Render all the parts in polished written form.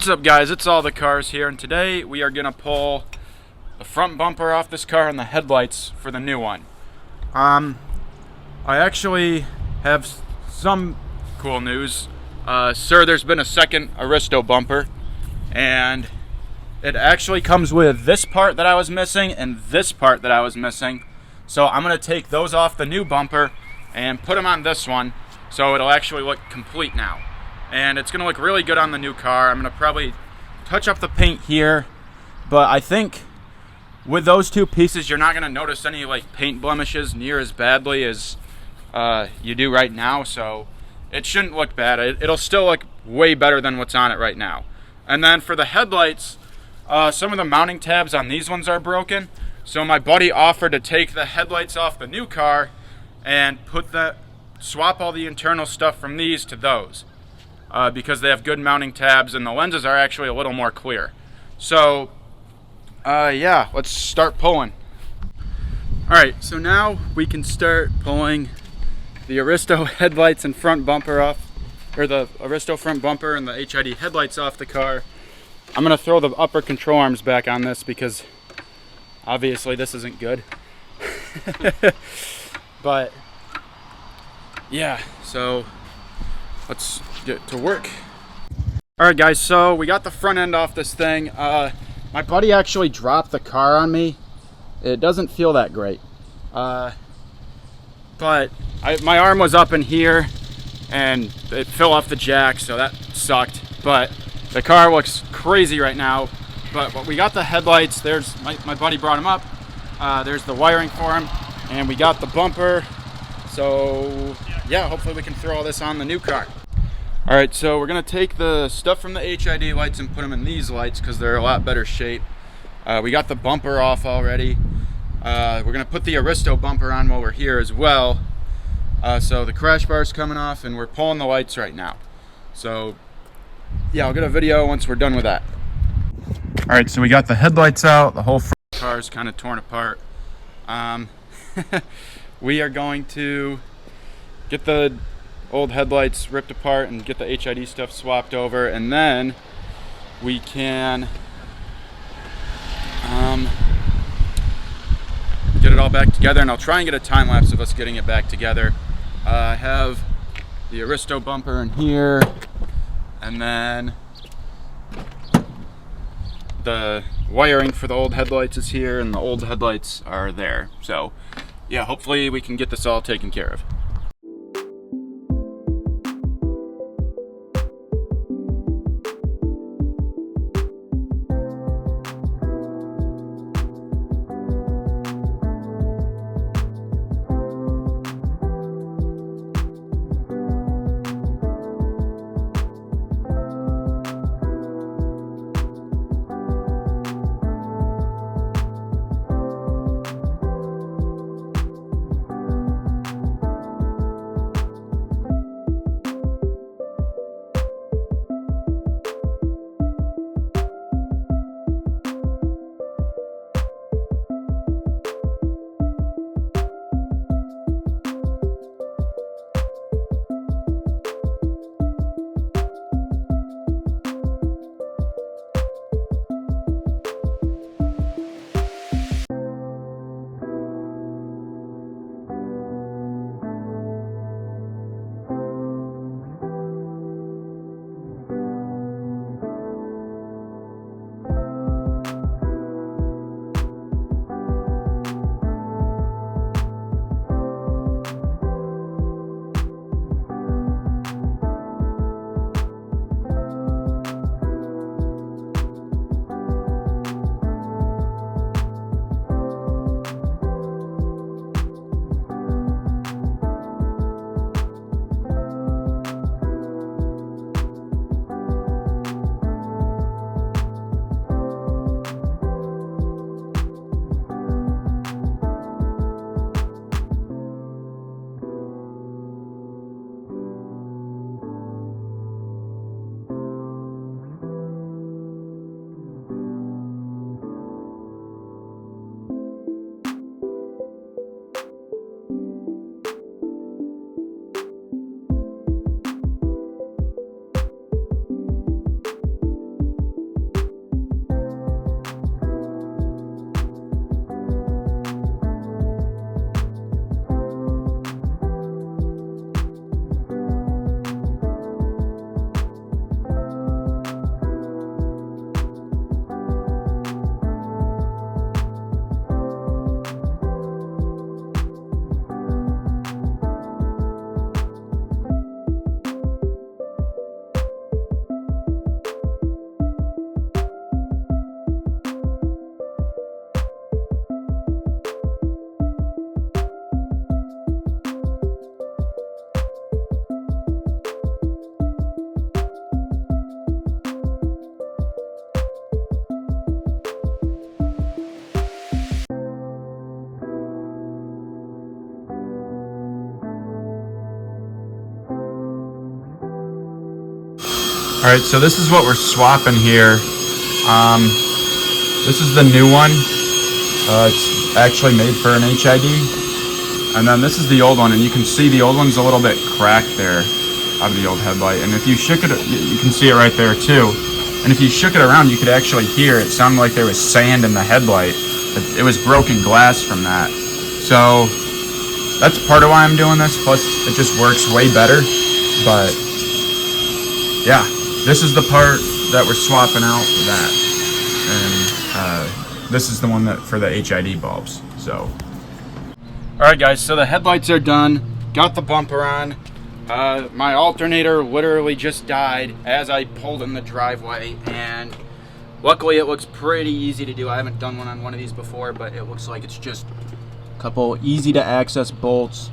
What's up, guys? It's All the Cars here, and today we are gonna pull the front bumper off this car and the headlights for the new one. I actually have some cool news. Sir, there's been a second Aristo bumper, and it actually comes with this part that I was missing and this part that I was missing. So I'm gonna take those off the new bumper and put them on this one, so it'll actually look complete now. And it's gonna look really good on the new car. I'm gonna probably touch up the paint here, but I think with those two pieces, you're not gonna notice any like paint blemishes near as badly as you do right now. So it shouldn't look bad. It'll still look way better than what's on it right now. And then for the headlights, some of the mounting tabs on these ones are broken. So my buddy offered to take the headlights off the new car and swap all the internal stuff from these to those. Because they have good mounting tabs and the lenses are actually a little more clear. So, yeah, let's start pulling. Alright, so now we can start pulling the Aristo headlights and front bumper off, or the Aristo front bumper and the HID headlights off the car. I'm going to throw the upper control arms back on this because obviously this isn't good. But, yeah, so let's get to work. Alright guys, so we got the front end off this thing. My buddy actually dropped the car on me. It doesn't feel that great. But my arm was up in here and it fell off the jack, so that sucked. But the car looks crazy right now. But we got the headlights. There's my buddy brought them up. There's the wiring for them, and we got the bumper. So yeah, hopefully we can throw all this on the new car. Alright, so we're going to take the stuff from the HID lights and put them in these lights because they're a lot better shape. We got the bumper off already. We're going to put the Aristo bumper on while we're here as well. So the crash bar's coming off and we're pulling the lights right now. So yeah, I'll get a video once we're done with that. Alright, so we got the headlights out. The whole front car is kind of torn apart. We are going to get the old headlights ripped apart and get the HID stuff swapped over, and then we can get it all back together, and I'll try and get a time lapse of us getting it back together. I have the Aristo bumper in here, and then the wiring for the old headlights is here, and the old headlights are there. So yeah, hopefully we can get this all taken care of. All right, so this is what we're swapping here. This is the new one. It's actually made for an HID. And then this is the old one, and you can see the old one's a little bit cracked there out of the old headlight. And if you shook it, you can see it right there too. And if you shook it around, you could actually hear it sounded like there was sand in the headlight. It was broken glass from that. So that's part of why I'm doing this. Plus, it just works way better. But yeah, this is the part that we're swapping out for that. And this is the one that for the HID bulbs. So, all right, guys. So the headlights are done. Got the bumper on. My alternator literally just died as I pulled in the driveway, and luckily it looks pretty easy to do. I haven't done one of these before, but it looks like it's just a couple easy to access bolts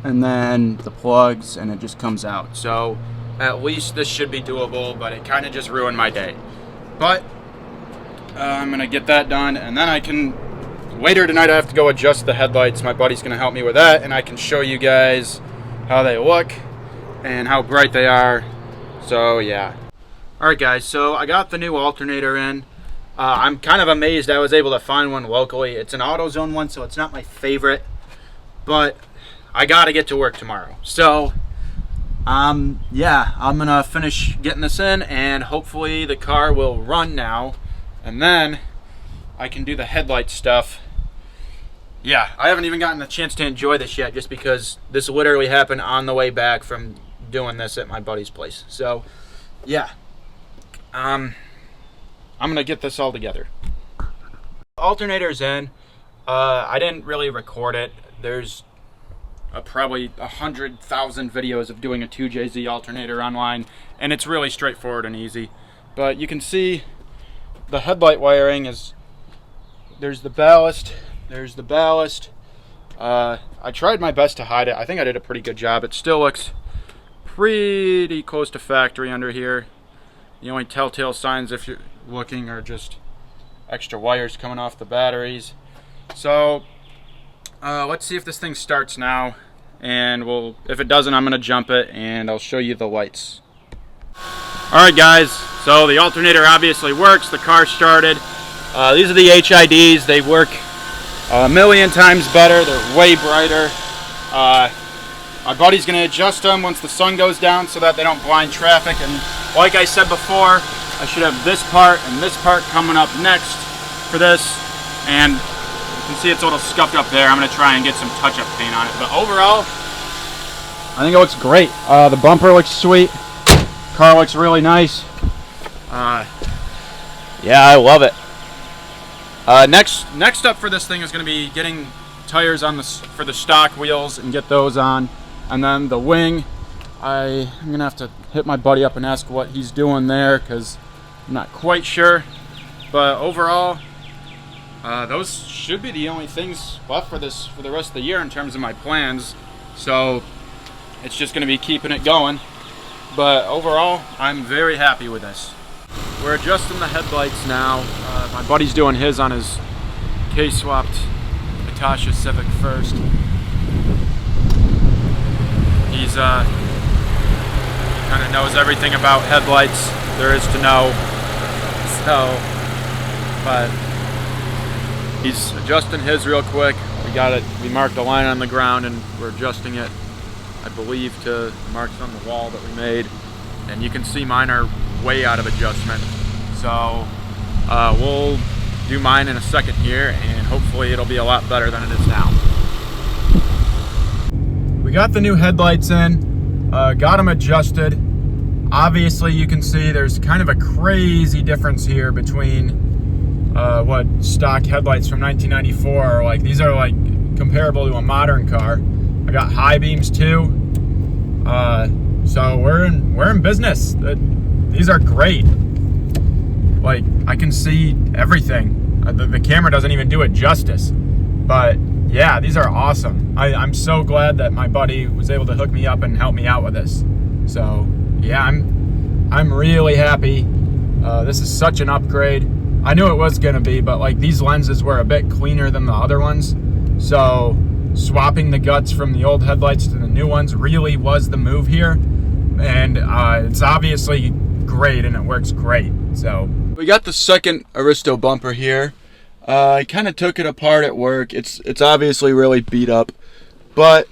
and then the plugs, and it just comes out. So at least this should be doable, but it kind of just ruined my day. But I'm gonna get that done, and then I can later tonight I have to go adjust the headlights. My buddy's gonna help me with that, and I can show you guys how they look and how bright they are. So yeah. Alright guys, so I got the new alternator in. I'm kind of amazed I was able to find one locally. It's an AutoZone one, so it's not my favorite, but I gotta get to work tomorrow. So yeah, I'm gonna finish getting this in, and hopefully the car will run now, and then I can do the headlight stuff. Yeah, I haven't even gotten a chance to enjoy this yet, just because this literally happened on the way back from doing this at my buddy's place. So, yeah. I'm going to get this all together. Alternator's in. I didn't really record it. There's probably 100,000 videos of doing a 2JZ alternator online, and it's really straightforward and easy. But you can see the headlight wiring is, there's the ballast. There's the ballast. I tried my best to hide it. I think I did a pretty good job. It still looks pretty close to factory under here. The only telltale signs, if you're looking, are just extra wires coming off the batteries. So let's see if this thing starts now, and if it doesn't, I'm gonna jump it and I'll show you the lights. Alright guys, so the alternator obviously works. The car started. These are the HIDs. They work a million times better. They're way brighter. My buddy's going to adjust them once the sun goes down so that they don't blind traffic. And like I said before, I should have this part and this part coming up next for this. And you can see it's a little scuffed up there. I'm going to try and get some touch-up paint on it. But overall, I think it looks great. The bumper looks sweet. Car looks really nice. Yeah, I love it. Next up for this thing is going to be getting tires on for the stock wheels and get those on, and then the wing. I'm going to have to hit my buddy up and ask what he's doing there, because I'm not quite sure. But overall, those should be the only things left for the rest of the year in terms of my plans. So it's just going to be keeping it going. But overall, I'm very happy with this. We're adjusting the headlights now. My buddy's doing his on his K-swapped Natasha Civic first. He's he kind of knows everything about headlights there is to know. So, but he's adjusting his real quick. We marked a line on the ground and we're adjusting it, I believe, to marks on the wall that we made. And you can see mine are way out of adjustment. So we'll do mine in a second here, and hopefully it'll be a lot better than it is now. We got the new headlights in, got them adjusted. Obviously you can see there's kind of a crazy difference here between what stock headlights from 1994 are like. These are like comparable to a modern car. I got high beams too. So we're in business. These are great. Like, I can see everything. The camera doesn't even do it justice. But yeah, these are awesome. I'm so glad that my buddy was able to hook me up and help me out with this. So yeah, I'm really happy. This is such an upgrade. I knew it was gonna be, but like these lenses were a bit cleaner than the other ones. So swapping the guts from the old headlights to the new ones really was the move here. And it's obviously great and it works great. So we got the second Aristo bumper here. I kind of took it apart at work. It's obviously really beat up, but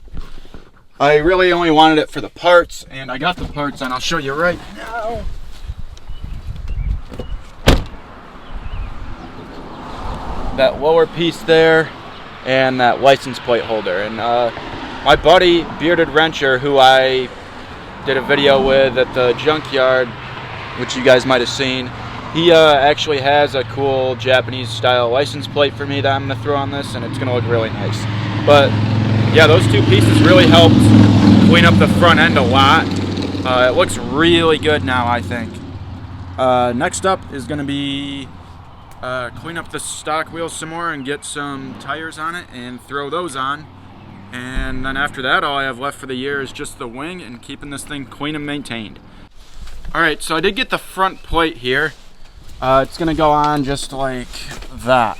I really only wanted it for the parts, and I got the parts, and I'll show you right now. That lower piece there, and that license plate holder. And my buddy Bearded Wrencher, who I did a video with at the junkyard, which you guys might have seen, he actually has a cool Japanese style license plate for me that I'm going to throw on this, and it's going to look really nice. But yeah, those two pieces really helped clean up the front end a lot. It looks really good now, I think. Next up is going to be clean up the stock wheels some more and get some tires on it and throw those on. And then after that, all I have left for the year is just the wing and keeping this thing clean and maintained. Alright, so I did get the front plate here. It's gonna go on just like that.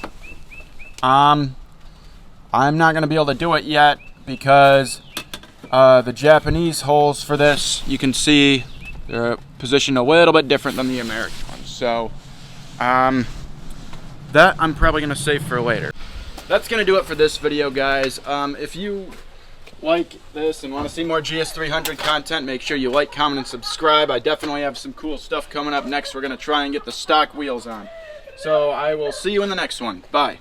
I'm not gonna be able to do it yet because the Japanese holes for this, you can see they're positioned a little bit different than the American ones. So that I'm probably gonna save for later. That's gonna do it for this video, guys. If you like this and want to see more GS300 content, make sure you like, comment, and subscribe. I definitely have some cool stuff coming up next. We're going to try and get the stock wheels on. So I will see you in the next one. Bye.